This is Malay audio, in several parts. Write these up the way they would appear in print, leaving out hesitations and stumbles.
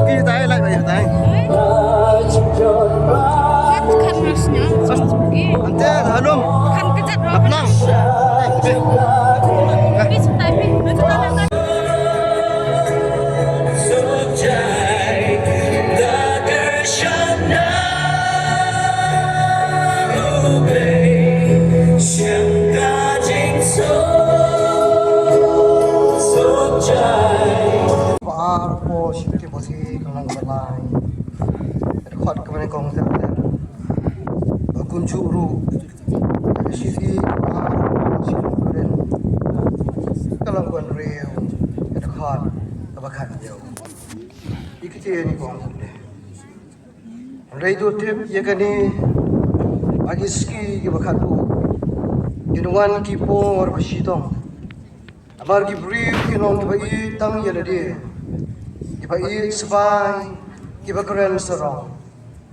kia tay lại vậy tay. Kan masnya. Ante halum. Kan kejat roh. Apnang. Tapi tapi itu kan Arpo shifti bosi kalang balai. Khot kemana kong terlihat. Kunjuru. Shifti arpo shifti keren. Kalang buan real. Khot abakan jauh. Ikiti ni kong. Reido tip yakani agiski gibakatu. Ginuan kipor basidong. Amar gibri kinong gibai tang yalade. Gibai sebai, gibakren serong.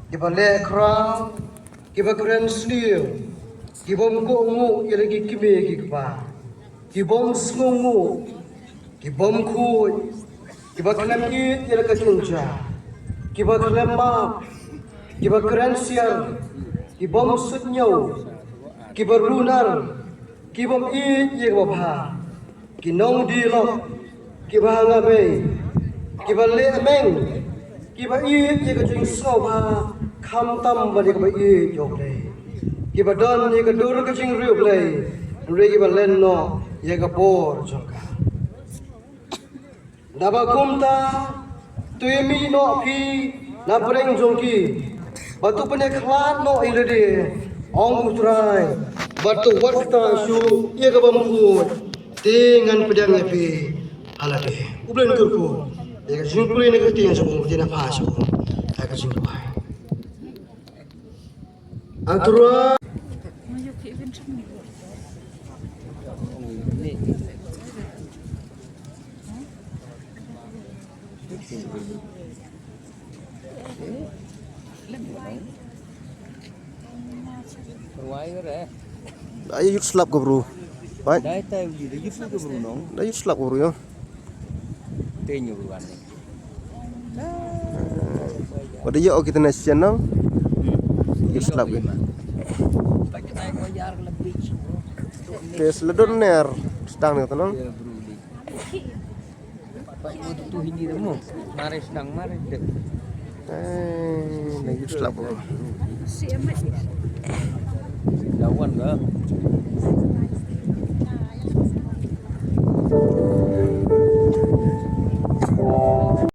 Gibale krang, gibakren sliu. Gibom gongu yalagi kime gigba. Gibom sngungu, gibom kuy. Gibakren it yalakajunja. Gibakren map, gibakren siar. Gibom sutnyau, gibarunar. Gibom it yagwabha. Kinong dilok, kibahanga bay, kibale ameng, kiba it ye kajing soba, kam tam bali kiba it yogle, kiba don ye kadur kajing riuble, re kiba lenno ye kapor jongka. Naba kumta, tuimi no pi, na breng jongki, batu pene klat no ilade, ong utrai, batu warta shu ye kabamkut. Dengan pedang api halade. Ublin kurku. Jika jingkuli negeri tiang sebung tina pas sebung. Agak jingkuai. Antura. Ayo yuk slap ke bro. Baik. Dai tay di lagi fu ke Bruno. Dah slap bro ya. Tenyo bukan. Pada ya kita nasian nang. Slap ke. Pakai tay ko yar lebih. Tes ledon ner. Sedang ni tenang. Pak itu tuh hindi mo. Mare sedang mare dek. Lagi slap bro. si emak. Dawan enggak?